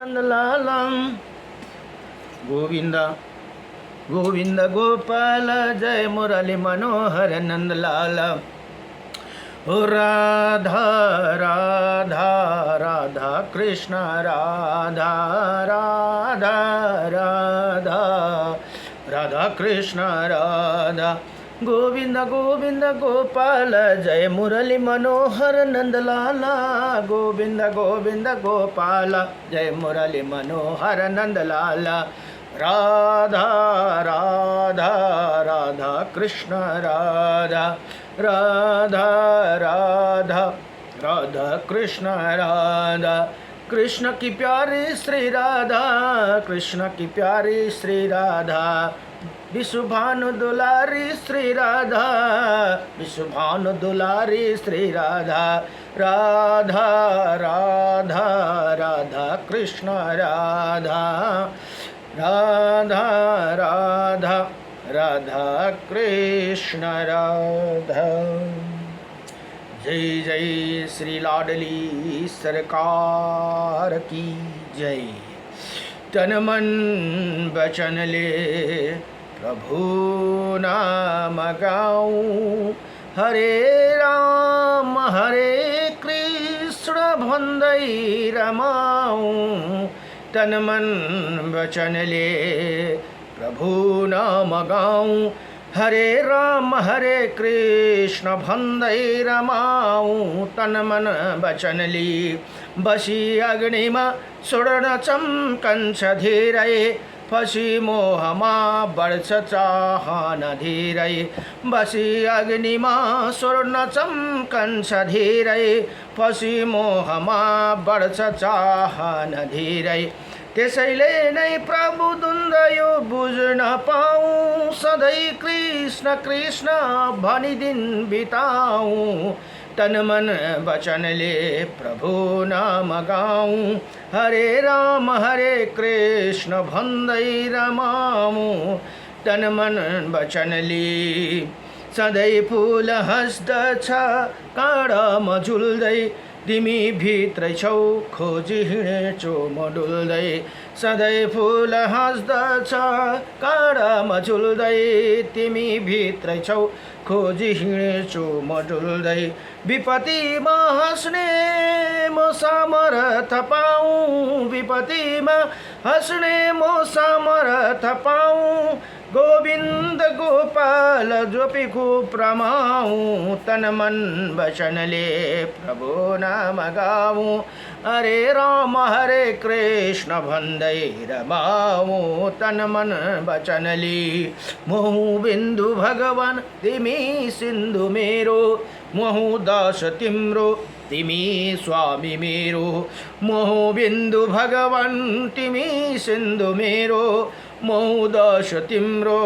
नंदलालम गोविंद गोविंद गोपाल जय मुरली मनोहर नंदलाल। ओ राधा राधा राधा कृष्ण राधा राधा राधा राधा कृष्ण राधा गोविंद गोविंद गोपाल जय मुरली मनोहर नंदलाला। गोविंद गोविंद गोपाल जय मुरली मनोहर नंदलाला। राधा राधा राधा कृष्ण राधा राधा राधा राधा कृष्ण राधा। कृष्ण की प्यारी श्री राधा, कृष्ण की प्यारी श्री राधा। विश्वभानु दुलारी श्री राधा, विश्वभानु दुलारी श्री राधा। राधा राधा राधा कृष्ण राधा राधा राधा राधा कृष्ण राधा। जय जय श्री लाडली सरकार की जय। तन मन बचन ले प्रभु नाम गाऊं। हरे राम कृष्ण भंदई रमाऊं। तन मन वचन ले प्रभु नाम गाऊं। हरे राम कृष्ण भंदई रमाऊं। तन मन वचन ली बसी अग्निमा सुरण चमकंस धीरये। फसी मोहमा बर्छ चाहन धीरये। बसी अग्निमा स्वर्ण चमकंस धीरये। फसी मोहमा बर्छ चाहन धीरये। त्यसैले नै प्रभु द्वन्द यो बुझ्न पाऊँ। सधैँ कृष्ण कृष्ण भनी दिन बिताऊँ। तन मन वचनले प्रभु नाम गाऊं। हरे राम कृष्ण भन्दै रमाऊं। तन मन वचनले सधैँ फूल हस्दछ काँडामा झुल्दै। तिमी भित्रै छौ खोजी हिँडेछु म डुल्दै। सधैँ फूल हाँस्दछ काँडामा झुल्दै। तिमी भित्रै छौ खोजी हिँडेछु म डुल्दै। विपत्तिमा हाँस्ने म सामर्थ पाऊँ। विपत्तिमा हाँस्ने म सामर्थ पाऊँ। गोविंद गोपाल जोपी खूब रमाऊं। तन मन वचनले प्रभु नाम गाऊं। हरे राम कृष्ण भन्दै रमाऊं। तन मन वचनले मोहु बिन्दु भगवान तिमी सिन्धु मेरो। मोहु दास तिम्रो तिमी स्वामी मेरो। मोहु बिन्दु भगवान तिमी सिन्धु मेरो। मोहु दास तिम्रो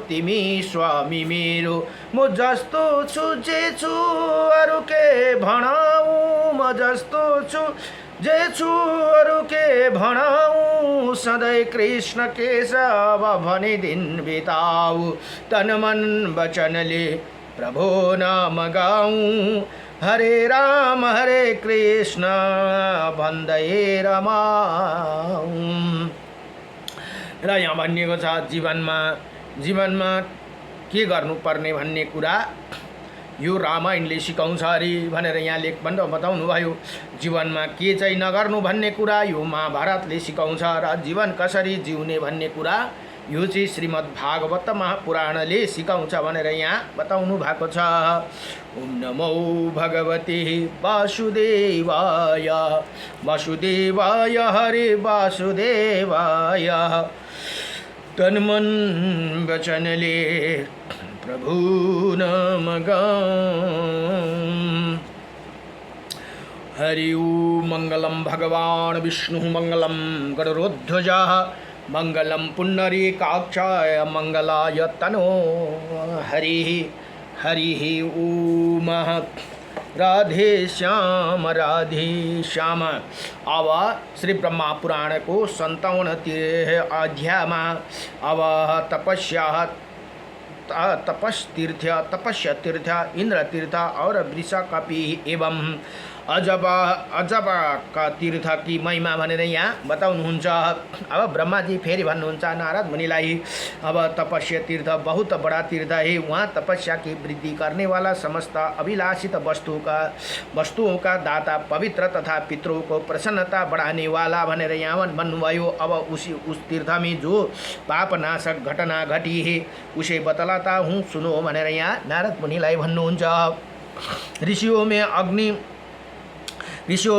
तिमी स्वामी मेरो। म जस्तो छु जे छु अरू के भनाऊँ। म जस्तो छु जे छु अरू के भनाऊँ। सधैँ कृष्ण केशव भनी दिन बिताऊ। तन मन वचनले प्रभु नाम गाऊं। हरे राम कृष्ण भन्दै रमाऊं। र यहाँ भनिएको छ जीवनमा के गर्नुपर्ने भन्ने कुरा यो रामायणले सिकाउँछ अरे भनेर यहाँ लेखमा बताउनु भयो। जीवनमा के चाहिँ नगर्नु भन्ने कुरा यो महाभारतले सिकाउँछ र जीवन कसरी जिउने भन्ने कुरा यो चाहिँ श्रीमद् भागवत महापुराणले सिकाउँछ भनेर यहाँ बताउनु भएको छ। ओम नमो भगवते वासुदेवाय। वासुदेवाय हरे वासुदेवाय। तन मन वचनले प्रभु नाम गाऊं। हरि ओम। मंगलम भगवान विष्णु मंगलम गरुड़ध्वजा मंगलम पुंडरीकाक्षाय मंगलाय तनो हरि। हरि ओम। राधे श्याम अब श्री ब्रह्मा पुराण को 57 अध्याय में अब तपस्या तीर्थ इंद्र तीर्थ और वृषा कपि एवं अजब अजब का तीर्थ की महिमा भनेर यहाँ बताउनुहुन्छ। अब ब्रह्माजी फेरि भन्नुहुन्छ नारद मुनिलाई, अब तपस्या तीर्थ बहुत बड़ा तीर्थ है, वहाँ तपस्या की वृद्धि करने वाला समस्त अभिलाषित वस्तुओं का दाता, पवित्र तथा पितरों को प्रसन्नता बढ़ाने वाला भनेर यहाँ भन्नुभयो। अब उस तीर्थ में जो पापनाशक घटना घटी है उसे बतलाता हूँ, सुनो भनेर यहाँ नारद मुनिलाई भन्नुहुन्छ। ऋषियों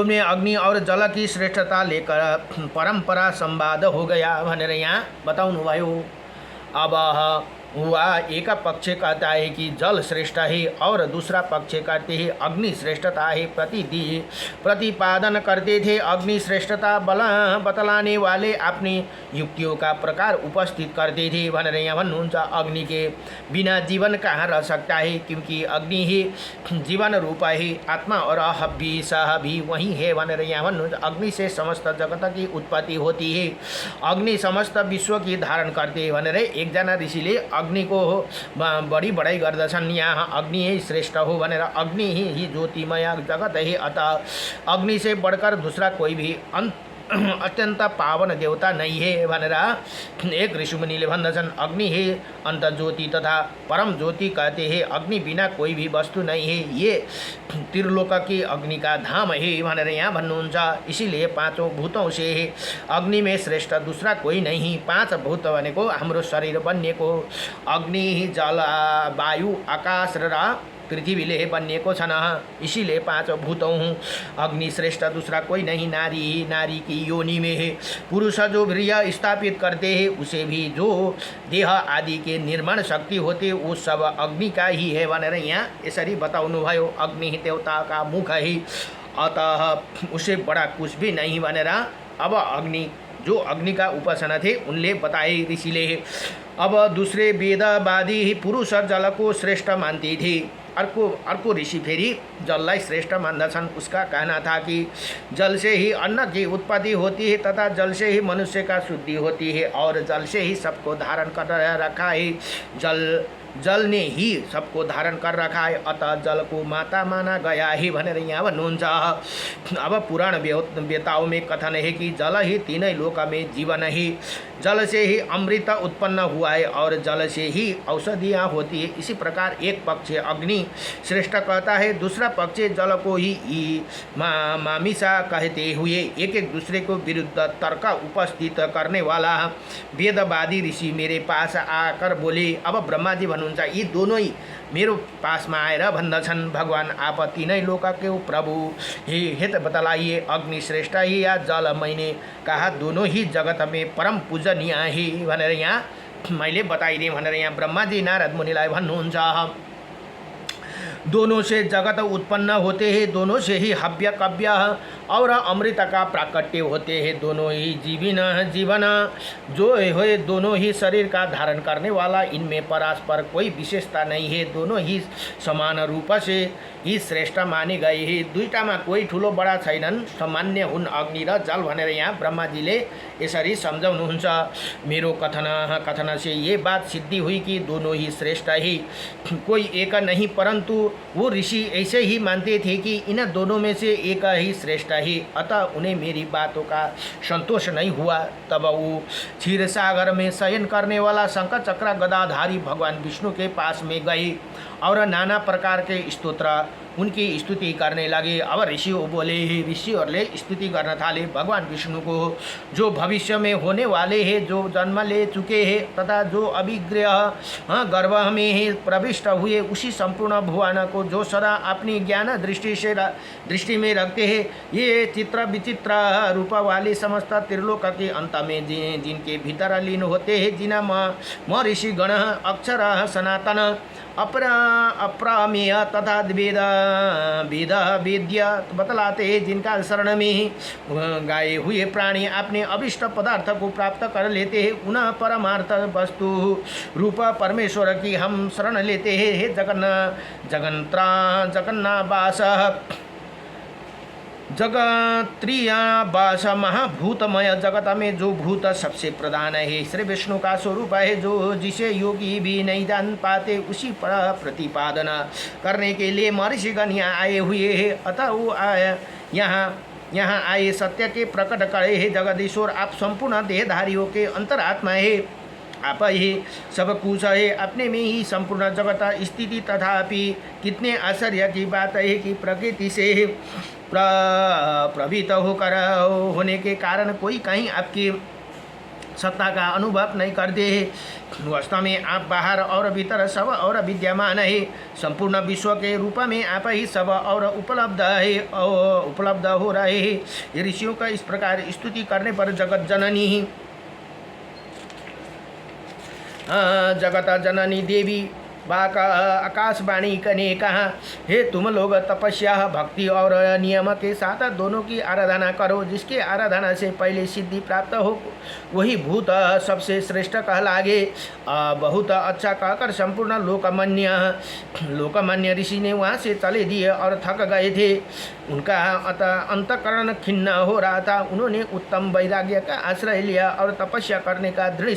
में अग्नि और जल की श्रेष्ठता लेकर परंपरा संवाद हो गया भनेर यहाँ बताउनु भयो। अब हुआ एक पक्ष कहता है कि जल श्रेष्ठ है और दूसरा पक्ष कहते हैं अग्नि श्रेष्ठता है। प्रतिपादन करते थे अग्नि श्रेष्ठता बतलाने वाले अपनी युक्तियों का प्रकार उपस्थित करते थे भनेर यहाँ भन्नुहुन्छ। अग्नि के बिना जीवन कहाँ रह सकता है, क्योंकि अग्नि ही जीवन रूप है, आत्मा और हब्बी सह भी वही है भनेर यहाँ भन्नुहुन्छ। अग्नि से समस्त जगत की उत्पत्ति होती है, अग्नि समस्त विश्व की धारण करते भनेर एकजना ऋषिले अग्नि को बड़ी बड़ाई गर्दछन्। यहाँ अग्नि ही श्रेष्ठ हो भनेर, अग्नि ही ज्योतिमय जगत है, अतः अग्नि से बढ़कर दूसरा कोई भी अत्यंत पावन देवता नहीं है भनेर एक ऋषिमुनिले भन्दछन्। अग्नि ही अंत ज्योति तथा परम ज्योति कहते हैं, अग्नि बिना कोई भी वस्तु नहीं है, ये त्रिलोक की अग्नि का धाम है भनेर यहाँ भन्नुहुन्छ। इसीलिए पाँचों भूतों से अग्नि में श्रेष्ठ दूसरा कोई नहीं। पाँच भूत भनेको हाम्रो शरीर बनिएको अग्नि, जल, वायु, आकाश र पृथ्वीले बनिएको छन्। इसीलिए पाँच भूतों हूँ, अग्नि श्रेष्ठ दूसरा कोई नहीं। नारी की योनि में है, पुरुष जो वीर्य स्थापित करते हैं, उसे भी जो देह आदि के निर्माण शक्ति होते वो सब अग्नि का ही है भनेर यहाँ यसरी बताउनु भयो। अग्नि ही देवता का मुख है, अतः उसे बड़ा कुछ भी नहीं भनेर अब अग्नि का उपासना थे उनले बताए ऋषिले। अब दूसरे वेदवादी ही पुरुष जल को श्रेष्ठ मानते थे। अर्को ऋषि फेरि जललाई श्रेष्ठ मान्दछन्। उसका कहना था कि जल से ही अन्न की उत्पत्ति होती है तथा जल से ही मनुष्य का शुद्धि होती है और जल से ही सबको धारण कर रखा है। जल ने ही सबको धारण कर रखा है, अतः जल को माता माना गया है भनेर यहाँ भन्नुहुन्छ। अब पुराण वेताओं में कथन है कि जल ही तीनै लोक में जीवन है, जल से ही अमृत उत्पन्न हुआ है और जल से ही औषधियाँ होती है। इसी प्रकार एक पक्ष अग्नि श्रेष्ठ कहता है, दूसरा पक्ष जल को ही मामिसा कहते हुए एक दूसरे को विरुद्ध तर्क उपस्थित करने वाला वेदवादी ऋषि मेरे पास आकर बोले। अब ब्रह्मा जी भन्नुहुन्छ, यी दोनों ही मेरो पासमा आएर भन्दछन्, भगवान आप तीनै लोक के प्रभु हे त बतलाइए, अग्नि श्रेष्ठ ही या जल? मैंने कहा दोनों ही जगत में परम पूजनीय है भनेर यहाँ मैले बताइदिएँ भनेर यहाँ ब्रह्मा जी नारद मुनिलाई भन्नुहुन्छ। दोनों से जगत उत्पन्न होते हैं, दोनों से ही हव्य कव्य और अमृत का प्राकट्य होते हैं, दोनों ही जीवन जो है दोनों ही शरीर का धारण करने वाला, इनमें परस्पर कोई विशेषता नहीं है, दोनों ही समान रूप से ही श्रेष्ठ माने गए हैं, दुईटामा कोही ठुलो बडा छैनन्, सामान्य हुन् अग्नि र जल भनेर यहाँ ब्रह्माजीले यसरी सम्झाउनुहुन्छ। मेरो कथन से ये बात सिद्धि हुई कि दोनों ही श्रेष्ठ ही, कोई एक नहीं, परंतु वो ऋषि ऐसे ही मानते थे कि इन दोनों में से एक ही श्रेष्ठ है, अतः उन्हें मेरी बातों का संतोष नहीं हुआ। तब वो क्षीर सागर में शयन करने वाला शंकर चक्र गदाधारी भगवान विष्णु के पास में गए और नाना प्रकार के स्तोत्र उनकी स्तुति करने लगे। अब ऋषियों बोले, ऋषिहरूले स्तुति गर्न थाले भगवान विष्णु को, जो भविष्य में होने वाले हैं, जो जन्म ले चुके हैं तथा जो अभिग्रह गर्भ में ही प्रविष्ट हुए, उसी संपूर्ण भुवन को जो सदा अपनी ज्ञान दृष्टि में रखते हैं, ये चित्र विचित्र रूप वाले समस्त त्रिलोक के अंत में जिनके भीतर लीन होते हैं, जिन्हें म ऋषि गण अक्षर सनातन अप्रमेय तथा वेद्य बतलाते हैं, जिनका शरण में गाए हुए प्राणी अपने अभिष्ट पदार्थ को प्राप्त कर लेते हैं, उन्हें परमार्थ वस्तु रूप परमेश्वर की हम शरण लेते हैं। हे जगन्नाथ जगत्रियाबास महाभूतमय जगत में जो भूत सबसे प्रधान है, श्री विष्णु का स्वरूप है, जो जिसे योगी भी नहीं जान पाते, उसी पर प्रतिपादन करने के लिए महर्षिगण यहाँ आए हुए हैं। अतः वो आए यहाँ आए सत्य के प्रकट करे है। जगदीश्वर आप संपूर्ण देहधारियों के अंतरात्मा है, आप ही सब कुछ है, अपने में ही संपूर्ण जगत स्थिति। तथापि कितने आश्चर्य की बात है कि प्रकृति से प्रभावित होकर होने के कारण कोई कहीं आपकी सत्ता का अनुभव नहीं करते हैं। वास्तव में आप बाहर और भीतर सब और विद्यमान है, संपूर्ण विश्व के रूप में आप ही सब और उपलब्ध हो रहे हैं। ऋषियों का इस प्रकार स्तुति करने पर जगत जननी देवी बाका आकाशवाणी ने कहा, हे तुम लोग तपस्या भक्ति और नियम के साथ दोनों की आराधना करो। जिसके आराधना से पहले सिद्धि प्राप्त हो वही भूत सबसे श्रेष्ठ कहलागे। बहुत अच्छा कहकर संपूर्ण लोकमान्य ऋषि ने वहाँ से चले दिए और थक गए थे। उनका अंतकरण खिन्न हो रहा था। उन्होंने उत्तम वैराग्य का आश्रय लिया और तपस्या करने का दृढ़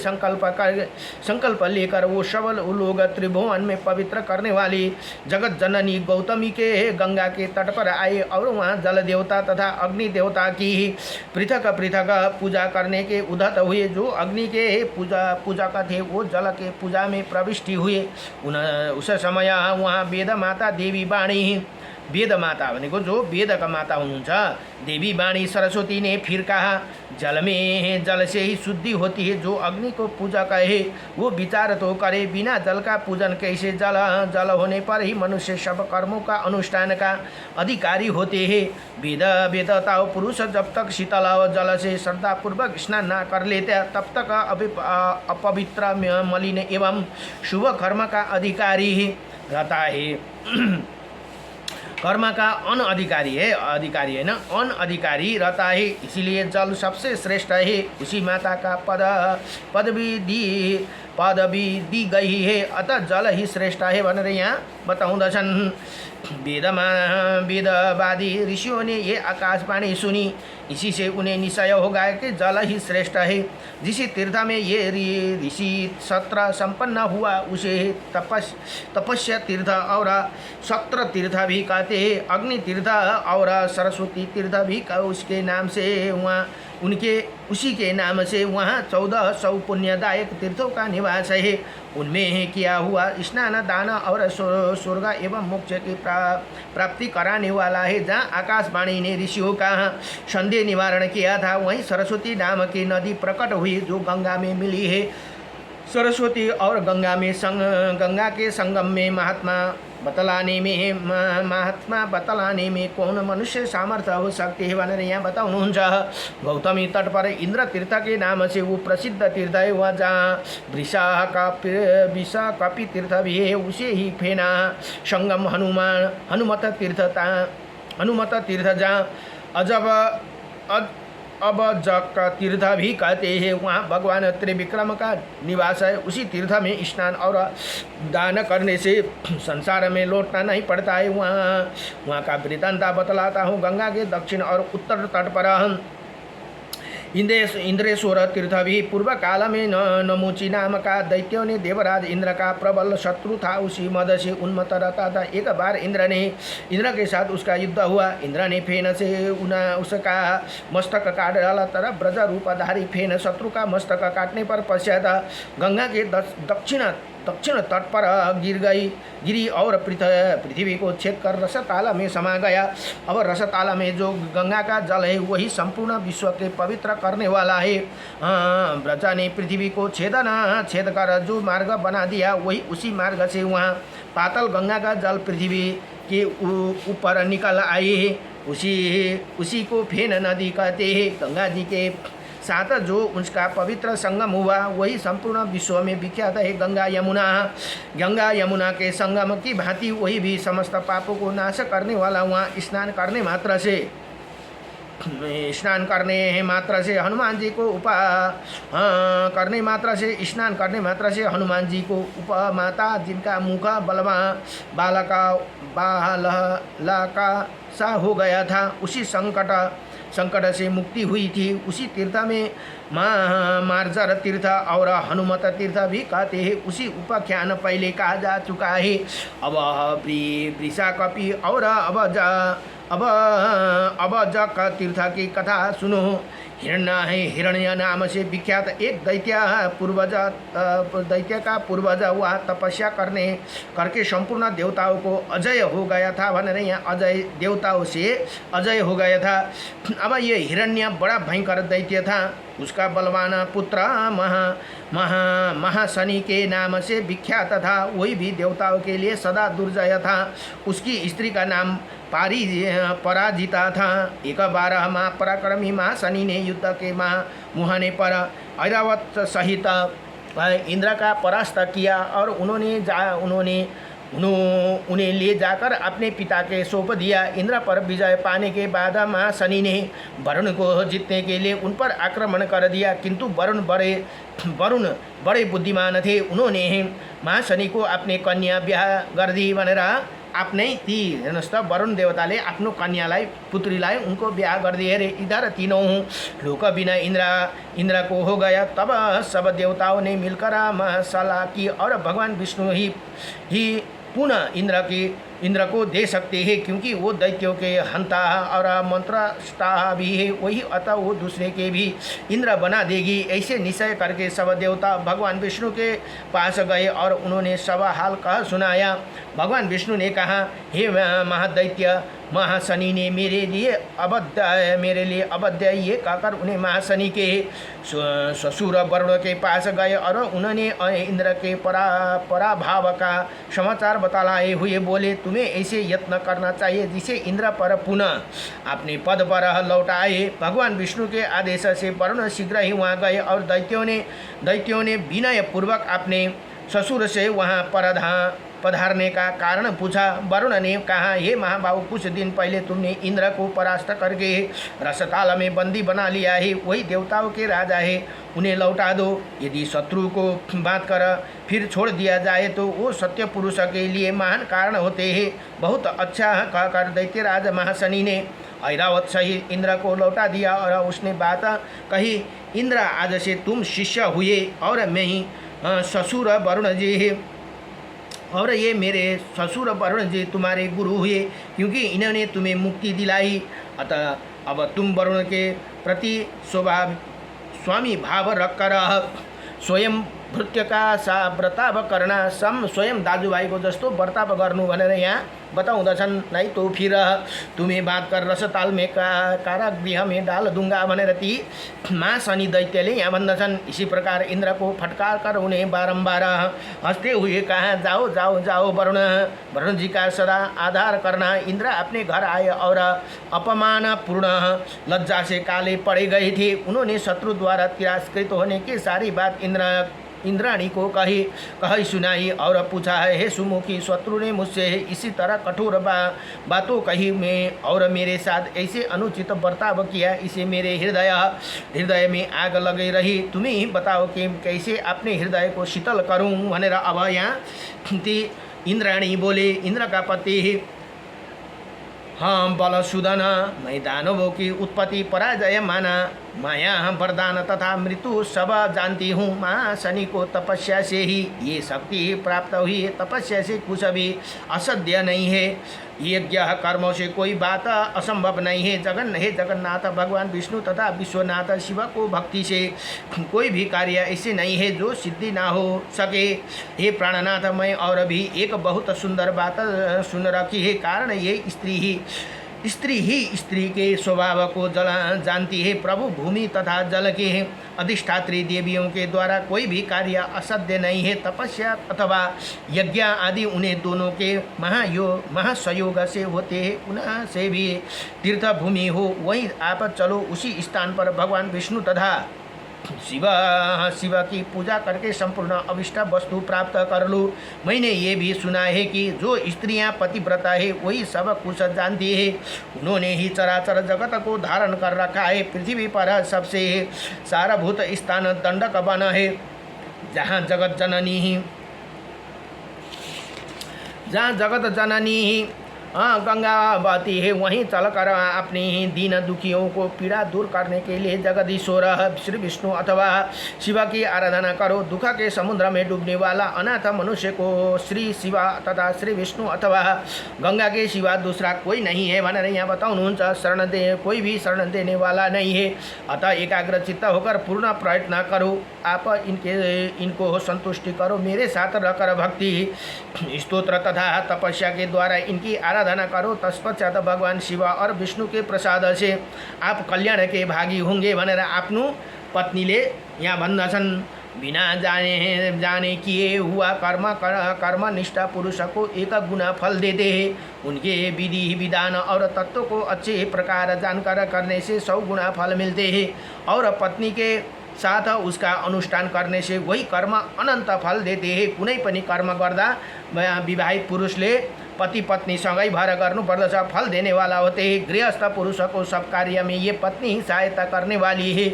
संकल्प लेकर वो सबल लोग त्रिभुवन में पवित्र करने वाली जगत जननी गौतमी के गंगा के तट पर आए और वहाँ जल देवता तथा अग्नि देवता की पृथक पूजा करने के उद्धत हुए। जो अग्नि के पूजक थे वो जल के पूजा में प्रविष्ट हुए। उस समय वहाँ वेद माता देवी वाणी, वेद माता भनेको जो वेद का माता हुनुहुन्छ देवी वाणी सरस्वती ने फिर कहा, जल में जल से ही शुद्धि होती है। जो अग्नि को पूजा कहे वो विचार तो करे, बिना जल का पूजन कैसे? जल होने पर ही मनुष्य सब कर्मों का अनुष्ठान का अधिकारी होते हैं। वेदता पुरुष जब तक शीतल जल से श्रद्धापूर्वक स्नान न कर लेते तब तक अपवित्र मलिन एवं शुभ कर्म का अधिकारी ही रहता है। कर्म का अनअधिकारी है, अधिकारी है ना, अनअधिकारी रहता है। इसीलिए जल सबसे श्रेष्ठ है। उसी माता का पदवी दी गई है, अतः जल ही श्रेष्ठ है भनेर यहाँ बताउँदछन्। वेदवादी ऋषियों ने ये आकाशवाणी सुनी, इसी से उन्हें निश्चय हो गया कि जल ही श्रेष्ठ है। जिस तीर्थ में ये ऋषि सत्र संपन्न हुआ उसे तपस्या तीर्थ और सत्र तीर्थ भी कहते हैं। अग्नि तीर्थ और सरस्वती तीर्थ भी उसके नाम से वहाँ उसी के नाम से वहाँ 1400 पुण्यदायक तीर्थों का निवास है। उनमें किया हुआ स्नान दान और स्वर्ग एवं मोक्ष की प्राप्ति कराने वाला है। जहाँ आकाशवाणी ने ऋषियों का संदेह निवारण किया था वहीं सरस्वती नाम की नदी प्रकट हुई जो गंगा में मिली है। सरस्वती और गंगा के संगम में महात्मा बतलाने में कौन मनुष्य सामर्थ्य हो सकते हैं भनेर यहाँ बताउनुहुन्छ। गौतमी तट पर इंद्र तीर्थ के नाम से वो प्रसिद्ध तीर्थ है। वहाँ जहाँ वृषा कपि तीर्थ भी है, उसे ही फेना संगम हनुमत तीर्थ जहाँ अब जग का तीर्थ भी कहते हैं। वहाँ भगवान त्रिविक्रम का निवास है। उसी तीर्थ में स्नान और दान करने से संसार में लौटना नहीं पड़ता है। वहाँ का वृत्तांत बतलाता हूँ। गंगा के दक्षिण और उत्तर तट पर इंद्रेश्वर तीर्थ भी पूर्व काल में नमुची नाम का दैत्यों ने देवराज इंद्र का प्रबल शत्रु था। उसी मद से उन्मत्त रहता था। एक बार इंद्र के साथ उसका युद्ध हुआ। इंद्र ने फेन से उसका मस्तक काट डाला। तरह ब्रज रूपधारी फेन शत्रु का मस्तक काटने पर पश्चात गंगा के दक्षिण तट पर गिरी और पृथ्वी को छेद कर रसताल में समा गया। अब रसताल में जो गंगा का जल है वही संपूर्ण विश्व के पवित्र करने वाला है। ब्रजा ने पृथ्वी को छेद कर जो मार्ग बना दिया वही उसी मार्ग से वहाँ पातल गंगा का जल पृथ्वी के ऊपर निकल आए है। उसी को फेन नदी कहते हैं। गंगा जी के साथ जो उसका पवित्र संगम हुआ वही संपूर्ण विश्व में विख्यात है। गंगा यमुना के संगम की भांति वही भी समस्त पापों को नाश करने वाला। वहाँ स्नान करने मात्र से स्नान करने मात्र से हनुमान जी को करने मात्र से स्नान करने मात्र से हनुमान जी को उपमाता जिनका मुख बलवा बालका सा हो गया था, उसी संकट से मुक्ति हुई थी। उसी तीर्थ में मार्जर तीर्थ और हनुमत तीर्थ भी कहते हैं। उसी उपाख्यान पहले कहा जा चुका है। अब वृषा कपि और अब जक तीर्थ की कथा सुनो। हिरण्य नाम से विख्यात एक दैत्य का पूर्वज वह तपस्या करके संपूर्ण देवताओं को अजय हो गया था। भने यहाँ अजय देवताओं से अजय हो गया था। अब ये हिरण्य बड़ा भयंकर दैत्य था। उसका बलवान पुत्र महाशनि के नाम से विख्यात था। वही भी देवताओं के लिए सदा दुर्जय था। उसकी स्त्री का नाम पराजिता था। एक बार महापराक्रमी महाशनि ने युद्ध के मुहाने पर ऐरावत सहित इंद्र का परास्त किया और उन्हें ले जाकर अपने पिता के सौंप दिया। इंद्र पर विजय पाने के बाद महाशनि ने वरुण को जीतने के लिए उन पर आक्रमण कर दिया, किंतु वरुण बड़े बुद्धिमान थे। उन्होंने महाशनि को अपने कन्या ब्याह कर दी भनेर आफ्नै ती हेर्नुहोस् त वरुण देवताले आफ्नो कन्यालाई पुत्रीलाई उनको ब्याह गरिदिए अरे। इधर तीनों लोक बिना इंद्र को हो गया। तब सब देवताओं ने मिलकर सलाह की और भगवान विष्णु ही पुनः इंद्र को दे सकते हैं, क्योंकि वो दैत्यों के हंता और मंत्रस्ता भी है वही, अतः वो दूसरे के भी इंद्र बना देगी। ऐसे निश्चय करके सब देवता भगवान विष्णु के पास गए और उन्होंने सब हाल कह सुनाया। भगवान विष्णु ने कहा, हे महादैत्य, महाशनि ने मेरे लिए अवध्य ये कहकर उन्हें महाशनि के ससुर वरुण के पास गए और उन्होंने इंद्र के पराभाव का समाचार बतलाए हुए बोले, तुम्हें ऐसे यत्न करना चाहिए जिसे इंद्र पर पुनः अपने पद पर लौटाए। भगवान विष्णु के आदेश से वरुण शीघ्र ही वहाँ गए और दैत्यों ने विनय पूर्वक अपने ससुर से वहाँ पधारने का कारण पूछा। वरुण ने कहा, हे महाबाहु, कुछ दिन पहले तुमने इंद्र को परास्त करके रसताल में बंदी बना लिया है। वही देवताओं के राजा है, उन्हें लौटा दो। यदि शत्रु को बांध कर फिर छोड़ दिया जाए तो वो सत्य पुरुष के लिए महान कारण होते हैं। बहुत अच्छा कहकर दैत्यराज महाशनि ने ऐरावत सहित इंद्र को लौटा दिया और उसने बात कही, इंद्र, आज से तुम शिष्य हुए और मैं ही ससुर वरुण जी है, और ये मेरे ससुर वरुण जी तुम्हारे गुरु हुए, क्योंकि इन्होंने तुम्हें मुक्ति दिलाई। अतः अब तुम वरुण के प्रति स्वामी भाव रखकर स्वयं भृत्य का बर्ताव करना, स्वयं दाजुभाइको जस्तो बर्ताव गर्नु भनेर यहाँ बताउँदछन्। नहीं तो फिर तुम्हें बात कर रसताल में कारागृह में डाल दूंगा भनेर ती महाशनि दैत्यले यहाँ भन्दछन्। इसी प्रकार इंद्र को फटकार कर उन्हें बारंबार हंसते हुए कहा, जाओ जाओ जाओ वरुण जी का सदा आधार करना। इंद्र अपने घर आए और अपमान पूर्ण लज्जा से काले पड़े गए थे। उन्होंने शत्रु द्वारा तिरस्कृत होने की सारी बात इंद्राणी को कही सुनाई और पूछा है, हे सुमुखी, शत्रु ने मुझसे इसी तरह कठोर बातों कही में और मेरे साथ ऐसे अनुचित बर्ताव किया, इसे मेरे हृदय में आग लगी रही। तुम्हें ही बताओ कि कैसे अपने हृदय को शीतल करूं भनेर अब यहाँ इंद्राणी बोले। इंद्र का पति हाँ बलसूदन, मैं दानवों की उत्पत्ति पराजय माना, माया वरदान तथा मृत्यु सब जानती हूँ। महाशनि को तपस्या से ही ये शक्ति प्राप्त हुई है। तपस्या से कुछ भी असध्य नहीं है। यज्ञ कर्मों से कोई बात असंभव नहीं है। हे जगन्नाथ, भगवान विष्णु तथा विश्वनाथ शिव को भक्ति से कोई भी कार्य ऐसे नहीं है जो सिद्धि ना हो सके। हे प्राणनाथ, मैं और भी एक बहुत सुंदर बात सुन रखी है। कारण ये स्त्री ही स्त्री के स्वभाव को जानती है। प्रभु भूमि तथा जल के अधिष्ठात्री देवियों के द्वारा कोई भी कार्य असध्य नहीं है। तपस्या अथवा यज्ञ आदि उन्हें दोनों के महासयोग से होते हैं। उन्हें से भी तीर्थ भूमि हो, वहीं आप चलो, उसी स्थान पर भगवान विष्णु तथा शिव शिव की पूजा करके संपूर्ण अभिष्ट वस्तु प्राप्त कर लो। मैंने ये भी सुना है कि जो स्त्रियां पतिव्रता है वही सब कुछ जानती है। उन्होंने ही चराचर जगत को धारण कर रखा है। पृथ्वी पर सबसे सारभूत स्थान दंडक वन है, जहाँ जगत जननी गंगा बहती है, वहीं चलकर अपनी दीन दुखियों को पीड़ा दूर करने के लिए जगदीश्वर श्री विष्णु अथवा शिव की आराधना करो। दुख के समुद्र में डूबने वाला अनाथ मनुष्य को श्री शिव तथा श्री विष्णु अथवा गंगा के सिवा दूसरा कोई नहीं है भनेर यहाँ बताउनुहुन्छ। कोई भी शरण देने वाला नहीं है, अतः एकाग्र चित्त होकर पूर्ण प्रयत्न करो। आप इनको संतुष्टि करो। मेरे साथ रहकर भक्ति स्तोत्र तथा तपस्या के द्वारा इनकी आराधना करो। तत्पश्चात भगवान शिव और विष्णु के प्रसाद से आप कल्याण के भागी होंगे भनेर आफ्नो पत्नीले यहाँ भन्दछन्। बिना जाने किए हुआ कर्म निष्ठा पुरुष को एक गुना फल देते हैं। उनके विधि विधान और तत्व को अच्छे प्रकार जानकर करने से 100 गुना फल मिलते हैं, और पत्नी के साथ उसका अनुष्ठान करने से वही कर्म अनंत फल देते हैं। कुनै पनि कर्म गर्दा विवाहित पुरुषले पति पत्नी सँगै भएर गर्नुपर्दछ, फल देने वाला होते हैं। गृहस्थ पुरुष को सब कार्य में ये पत्नी ही सहायता करने वाली है।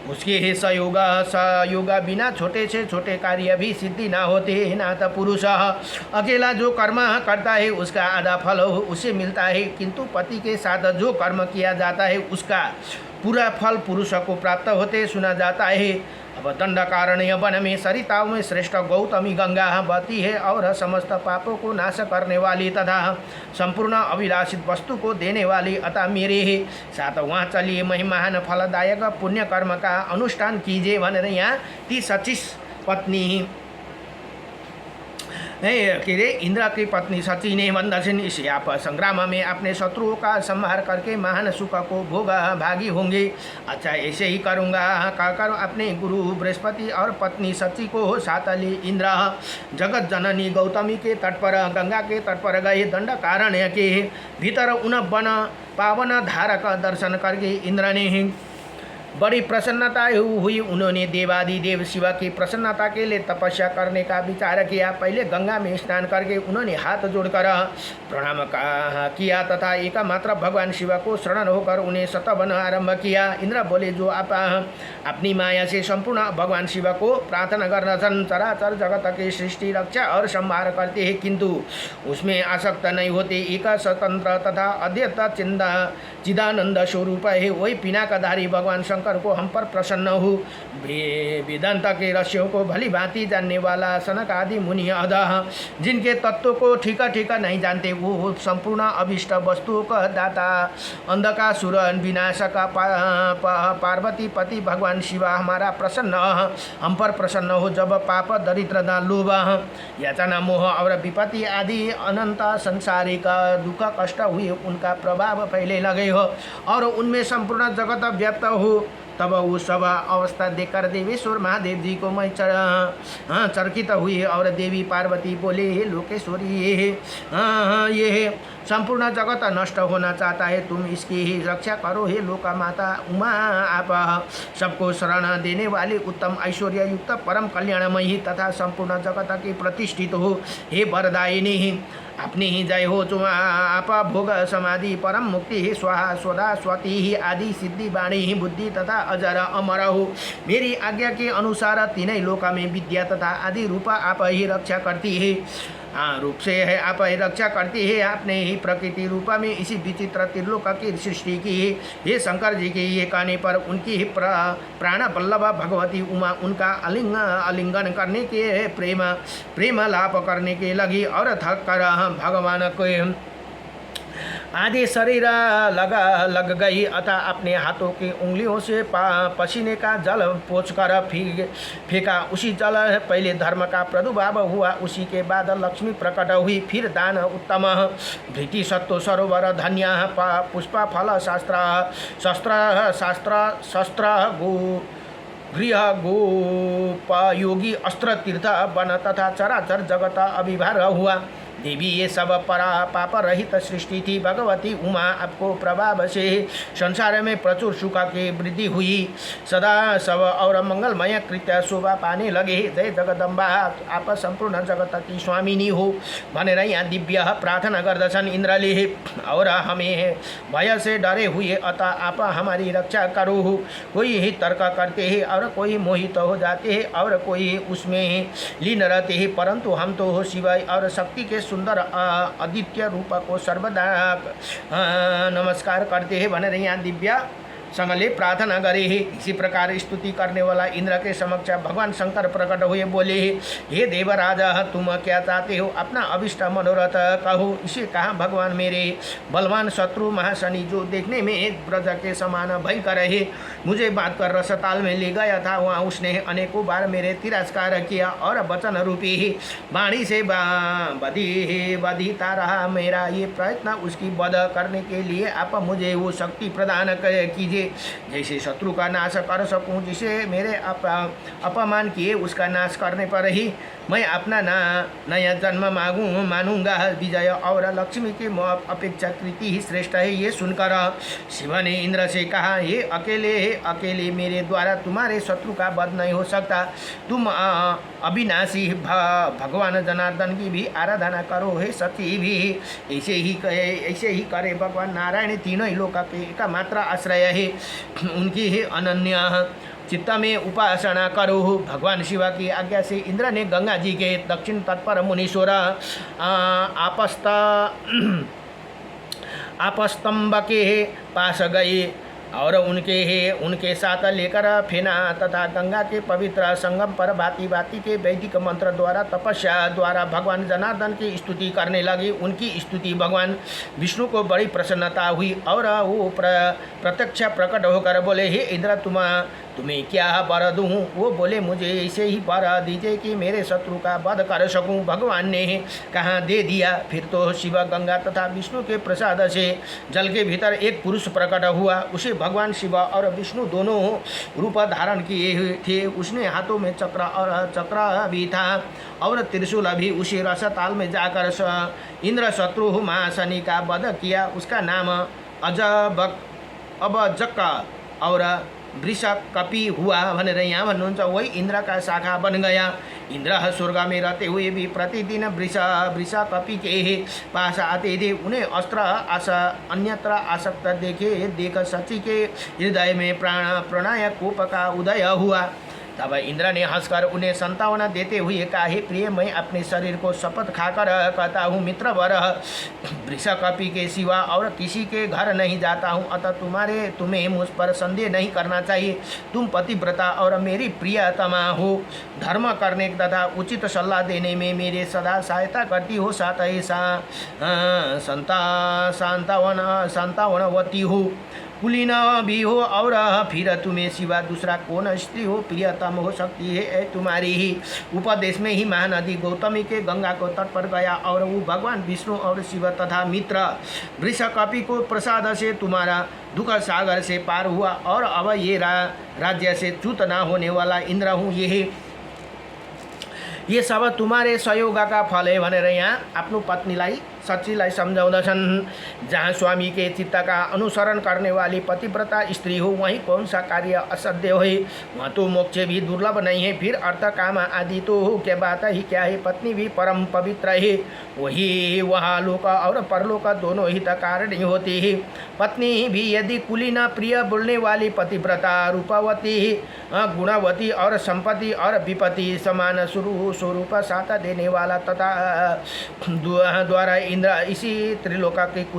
उसके सहयोग बिना छोटे से छोटे कार्य भी सिद्धि ना होते हैं। ना तो पुरुष अकेला जो कर्म करता है उसका आधा फल उसे मिलता है, किंतु पति के साथ जो कर्म किया जाता है उसका पूरा फल पुरुष को प्राप्त होते सुना जाता है। अब दंडकारण्य वन में सरिताओं में श्रेष्ठ गौतमी गंगा बहती है और समस्त पापों को नाश करने वाली तथा संपूर्ण अभिलाषित वस्तु को देने वाली अतः मेरे है साथ वहाँ चलिए मैं महान फलदायक पुण्य कर्म का अनुष्ठान कीजिए भनेर यहाँ ती 25 पत्नी के रे इंद्र की पत्नी सची ने भन्दछन्। इसे आप संग्राम में अपने शत्रुओं का संहार करके महान सुख को भोग भागी होंगे। अच्छा ऐसे ही करूँगा कहकर अपने गुरु बृहस्पति और पत्नी सची को साथ ली इंद्र जगत जननी गौतमी के तट पर गंगा के तट पर गए। दंडकारण्य के भीतर उन वन पावन धारा का दर्शन करके इंद्र ने बड़ी प्रसन्नता हुई। उन्होंने देवादिदेव शिव की प्रसन्नता के लिए तपस्या करने का विचार किया। पहले गंगा में स्नान करके उन्होंने हाथ जोड़कर प्रणाम किया तथा एकमात्र भगवान शिव को शरण होकर उन्हें शतवन आरंभ किया। इंद्र बोले, जो आप अपनी माया से संपूर्ण भगवान शिव को प्रार्थना करना चराचर जगत की सृष्टि रक्षा और संहार करते हैं, किंतु उसमें आसक्त नहीं होते। एक स्वतंत्र तथा अद्वैत चिदानंद स्वरूप है, वही पिनाकधारी भगवान शंकर को हम पर प्रसन्न हो। वेदांत के रहस्यों को भली भांति जानने वाला सनक आदि मुनि अधः जिनके तत्व को ठीका नहीं जानते, वो संपूर्ण अभिष्ट वस्तुओं का दाता अंधकासुर विनाश का पार्वती पति भगवान शिव हमारा प्रसन्न हम पर प्रसन्न हो। जब पाप दरिद्रता लोभ याचना मोह और विपत्ति आदि अनंत संसारिक दुख कष्ट हुए, उनका प्रभाव फैले लगे हो और उनमें संपूर्ण जगत व्याप्त हो, तब वो सब अवस्था देखकर देवेश्वर महादेव जी को मैं चरकित हुए और देवी पार्वती बोले, हे लोकेश्वरी ये संपूर्ण जगत नष्ट होना चाहता है, तुम इसकी ही रक्षा करो। हे लोका माता उमा, आप सबको शरण देने वाली उत्तम ऐश्वर्य युक्त परम कल्याणमयी तथा संपूर्ण जगत की प्रतिष्ठित हो। हे वरदायिनी, अपनी ही जय हो। जो आप भोग समाधि परम मुक्ति ही स्वाहा स्वदा स्वती ही आदि सिद्धि वाणी ही बुद्धि तथा अजर अमर हो। मेरी आज्ञा के अनुसार तीनों लोका में विद्या तथा आदि रूपा आप ही रक्षा करती है। रूप से है आप ही रक्षा करती है। आपने ही प्रकृति रूपा में इसी विचित्र त्रिलोक की सृष्टि की है। ये शंकर जी के ये कहने पर उनकी ही प्राण बल्लभ भगवती उमा उनका आलिंगन करने के प्रेम लाभ करने के लगी और थक कर भगवान को आधे शरीर लग गई अतः अपने हाथों की उंगलियों से पसीने का जल पोंछकर फेंका। उसी जल पहले धर्म का प्रादुर्भाव हुआ, उसी के बाद लक्ष्मी प्रकट हुई, फिर दान उत्तम धृति सत्व सरोवर धन्य पुष्प फल शस्त्र गृह गोपयोगी अस्त्र तीर्थ वन तथा चराचर जगत अभिभार हुआ। देवी ये सब परा पाप रहित सृष्टि थी। भगवती उमा आपको प्रभाव से संसार में प्रचुर सुख की वृद्धि हुई। सदा सब और मंगलमय कृत्य शोभा पाने लगे। जय जगदम्बा, आप संपूर्ण जगत की स्वामिनी हो भनेर यहाँ दिव्य प्रार्थना गर्दछन् इंद्रले। और हमें भय से डरे हुए, अतः आप हमारी रक्षा करो। कोई ही तर्क करते हैं और कोई मोहित हो जाते हैं और कोई उसमें लीन रहते हैं, परंतु हम तो हो शिव और शक्ति के सुंदर आदित्य रूप को सर्वदा नमस्कार करते हैं भनेर यहाँ दिव्य संगले प्रार्थना करे। इसी प्रकार स्तुति करने वाला इंद्र के समक्ष भगवान शंकर प्रकट हुए, बोले, हे देवराज, तुम क्या चाहते हो? अपना अभिष्ट मनोरथ कहो। इसे कहा भगवान, मेरे बलवान शत्रु महाशनि जो देखने में एक ब्रज के समान भयंकर है, मुझे बात कर रसताल में ले गया था। वहाँ उसने अनेकों बार मेरे तिरस्कार किया और वचन रूपी वाणी से बधीता रहा। मेरा ये प्रयत्न उसकी वध करने के लिए आप मुझे वो शक्ति प्रदान कीजिए जैसे शत्रु का नाश कर सकूं। जिसे मेरे अपमान किए उसका नाश करने पर ही मैं अपना नया जन्म मानूंगा। विजय और लक्ष्मी की अपेक्षा कृति ही श्रेष्ठ है। ये सुनकर शिव ने इंद्र से कहा, ये अकेले मेरे द्वारा तुम्हारे शत्रु का वध नहीं हो सकता। तुम अविनाशी भगवान जनार्दन की भी आराधना करो। हे सती भी ऐसे ही करे। भगवान नारायण तीनों ही लोक के एकमात्र आश्रय है, उनकी ही अनन्य चित्त में उपासना करो। भगवान शिव की आज्ञा से इंद्र ने गंगा जी के दक्षिण तट पर मुनीश्वर आपस्तंभ के पास गए और उनके साथ लेकर फेना तथा गंगा के पवित्र संगम पर भांति भांति के वैदिक मंत्र द्वारा तपस्या द्वारा भगवान जनार्दन की स्तुति करने लगी। उनकी स्तुति भगवान विष्णु को बड़ी प्रसन्नता हुई और वो प्रत्यक्ष प्रकट होकर बोले, हे इंद्र, तुम्हें क्या वर दूँ? वो बोले, मुझे ऐसे ही वर दीजिए कि मेरे शत्रु का वध कर सकूं। भगवान ने कहा, दे दिया। फिर तो शिव, गंगा तथा विष्णु के प्रसाद से जल के भीतर एक पुरुष प्रकट हुआ। उसे भगवान शिव और विष्णु दोनों रूप धारण किए हुए थे। उसने हाथों में चक्र भी था और त्रिशूल भी। उसी रसताल में जाकर इंद्र शत्रु महाशनि का वध किया। उसका नाम अबजक और वृषकपि हुआ भनेर यहाँ भन्नुहुन्छ। वही इंद्र का शाखा बन गया। इंद्र स्वर्ग में रहते हुए भी प्रतिदिन वृषकपि के पास आते थे। उन्हें अन्यत्र आसक्त देख सची के हृदय में प्रणय कोप का उदय हुआ। तब इंद्र ने हंसकर उन्हें संतावना देते हुए कहा, हे प्रिय, मैं अपने शरीर को शपथ खाकर कहता हूँ, मित्रवर, वृषकपि के सिवा और किसी के घर नहीं जाता हूँ। अतः तुम्हें मुझ पर संदेह नहीं करना चाहिए। तुम पतिव्रता और मेरी प्रियतमा हो। धर्म करने तथा उचित सलाह देने में मेरे सदा सहायता करती हो। साथ ही संतावनवती हो, कुलीन भी हो और फिर तुम्हें सिवा दूसरा कौन स्त्री हो प्रियतम हो सकती है। तुम्हारी ही उपदेश में ही महानदी गौतमी के गंगा को तट पर गया और वो भगवान विष्णु और शिव तथा मित्र वृषकपि को प्रसाद से तुम्हारा दुख सागर से पार हुआ और अब ये राज्य से च्युत न होने वाला इंद्र हूँ। ये सब तुम्हारे सहयोग का फल है भनेर यहाँ आफ्नो पत्नीलाई सचीलाई सम्झाउँदछन्। जहाँ स्वामी के चित्त का अनुसरण करने वाली पतिव्रता स्त्री हो, वहीं कौन सा कार्य असाध्य है। वहाँ तो मोक्ष भी दुर्लभ नहीं है। फिर अर्थ काम आदि तो हो क्या बात ही क्या है। पत्नी भी परम पवित्र है। वही वहाँ लोक और परलोक दोनों हित कारण होती है। पत्नी भी यदि कुलीन प्रिय बोलने वाली पतिव्रता रूपवती गुणवती और संपत्ति और विपत्ति समान स्वरूप साथ देने वाला तथा द्वारा इंद्र इसी त्रिलोका के कुछ